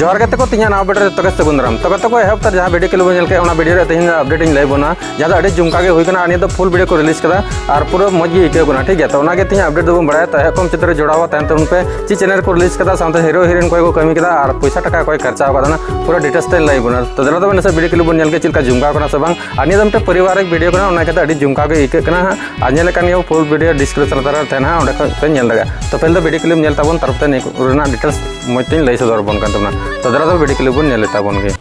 जोहार गते को तीन नाव बेटे तो सगुन दाराम तो कत को एहब तर जहाँ वीडियो के लिए चलके वीडियो रे तीन अपडेट इन लैबना जहाँ अड़ी जुमका के हुईकना तो फुल वीडियो को रिलीज करा और पूरा मज गे इकाना ठीक है तो तीन अपडेट दो बड़ा तो एहम चित्र जोड़ा तहन उनपे ची चैनल को रिलीज कदा साथ हीरो हीरोइन को कमी कदा और पैसा टाका को खर्चा कदा पूरा डिटेल्स ते लैबना तो जरा तो वीडियो के लिए चलके चलका जुमका से बांग और तो पारिवारिक वीडियो कना अड़ी जुमका के इकाना और नेलकान फुल वीडियो डिस्क्रिप्शन तारा तहना पे तो पहले वीडियो क्लिप नेल ताबन तरफ डिटेल्स मजते लै सदर बन तो जरा तो वीडियो क्लिप बन नेल ताबन गे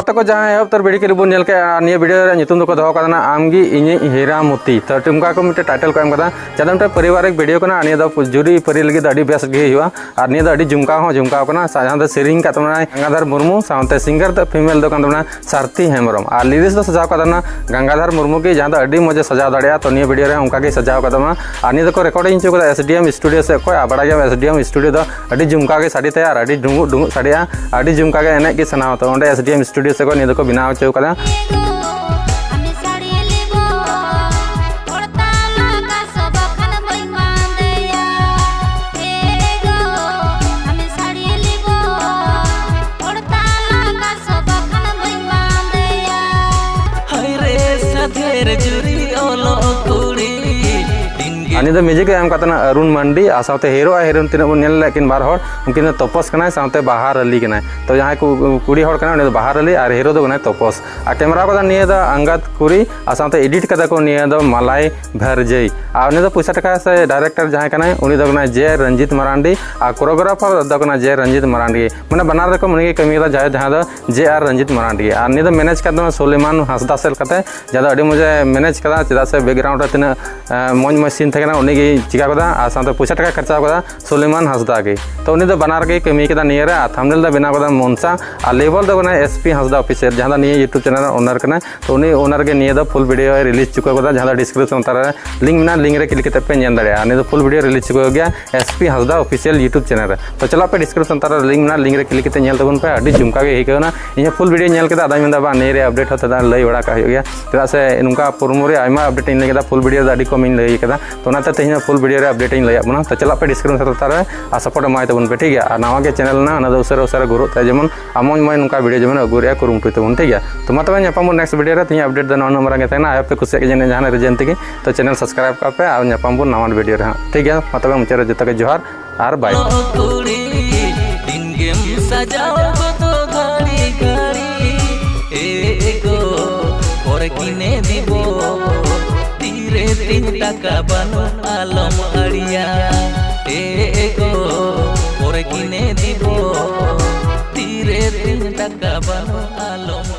को जहाँ एहब तर वीडियो क्लिप बन के निया वीडियो नितुम को दो करना आमगी इᱧ हीरामती तो तुमका को मिटे टाइटल को एम कदा जदा मिटे पारिवारिक वीडियो कना निया दो जुरी परि लगी अड़ी बेस गे हुआ और निया दो अड़ी जुमका कना जहाँ सेरिंग का तमना गंगाधर मुर्मू साथे सिंगर तो फीमेल दो तमना सारथी हेम्ब्रम और लिरिक्स दो सजाव कदा गंगाधर मुर्मू की जहाँ अड़ी मजे सजाव दाड़ा तो निया वीडियो रे उनका के सजाव कदमा और निया को रिकॉर्डिंग चो कदा SDM स्टूडियो से को बड़ा गया SDM स्टूडियो दो अड़ी जुमका के साड़ी तैयार अड़ी डुंगु डुंगु साड़िया अड़ी जुमका के एने के सनाव तो ओंडे SDM स्टूडियो से को निया को बनाव चो कदा अनि तो म्यूजिक एम करना अरुण मंडी और साथ हीरो हीरोइन तीन बन लेकिन बार हर उनकिन तपस कना साथे बाहर अली कना तो जहाँ कुड़ी हर कना उनी बाहर अली और हीरो दो कना तपस और कैमरा को निये द अंगद कुरी और साथे एडिट कदा को निये द मलाई भरजई और उनी तो पैसा टाका से डायरेक्टर जहाँ कना उनी दो कना जे रंजित मरांडी और कोरियोग्राफर दो कना जे रंजित मरांडी माने बनार को मुनी कमी जाए जहाँ दो जे आर रंजित मरांडी और निये मैनेज कर सोलेमान हंसदा सेल कते जहाँ अड़ी मुझे मैनेज कदा चेदा से बैकग्राउंड तीन मज मज सीन थे उन्हीं चिका और साथ पैसा टाका खर्चा कदा सोलेमान हंसदा के तो उन्हीं बनार के कमी कदा निये रे थंबनेल दा बनाव कदा मनसा और लेवल दो SP हंसदा ऑफिशियल जहाँ निये यूट्यूब चैनल ओनर कना तो उन्हीं ओनर के निये फुल वीडियो रिलीज चुका कदा जहाँ डिस्क्रिप्शन तारा लिंक में लिंक रे क्लिक करते पे नेल दाड़े निये फुल वीडियो रिलीज चुका गया SP Hansda official YouTube channel तो चला पे डिस्क्रिप्शन तारा लिंक में लिंक रे क्लिक करते नेल तबन पे अड़ी जुमका के हिकना इन फुल वीडियो नेल कदा आदा मेंदा बा ने रे अपडेट होता लै बड़ा का गया चेदा से नुका पुरमो रे Aima update in Leda full video अड़ी कम इन लै कदा तो ना तेज फुल वीडियो रे अपडेट इन लैया बना तो चला पे डिस्क्रिप्शन तारा और सपोर्ट एमाय तबन पे ठीक है और नवा के चैनल ना ना उसरे उसरे गुरु जेमन आमन मय नुका वीडियो जेमन अगुरिया कुरुमुटु तबन ठीक है तो मा तबे ᱧᱟᱯᱟᱢ नेक्स्ट वीडियो रे तीन अपडेट द नवा मरा के तना आप पे खुशी के जने जहां रीजन तक तो चैनल सब्सक्राइब कर पे और ᱧᱟᱯᱟᱢ बन नवा वीडियो रे ठीक है मा तबे मुचारे जत के जोहार और बाय टाका बानो आलम अड़िया किने दीबो तीरे 3 टाका बानो आलम।